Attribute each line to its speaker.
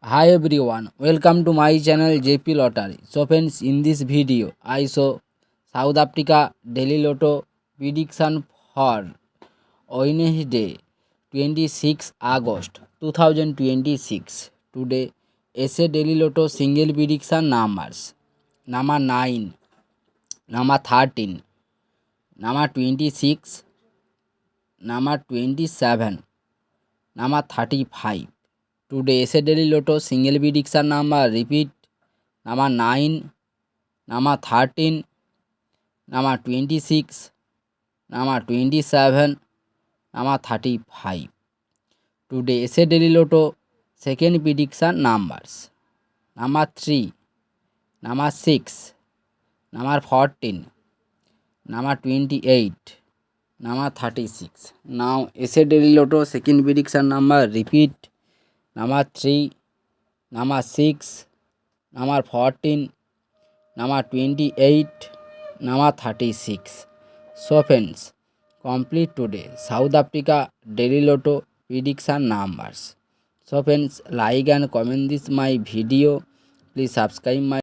Speaker 1: Hi everyone, welcome to my channel JP Lottery. So friends, in this video I show South Africa Daily Lotto prediction for Wednesday 26 August 2026. Today SA Daily Lotto single prediction numbers: number 9, number 13, number 26, number 27, number 35. Today SA Daily Lotto single prediction number repeat: number 9, number 13, number 26, number 27, number 35. Today SA Daily Lotto second prediction numbers: number 3, number 6, number 14, number 28, number 36. Now SA Daily Lotto second prediction number repeat: number 3, number 6, number 14, number 28, number 36. So friends, complete today South Africa Daily Lotto prediction numbers. So friends, like and comment this my video. Please subscribe my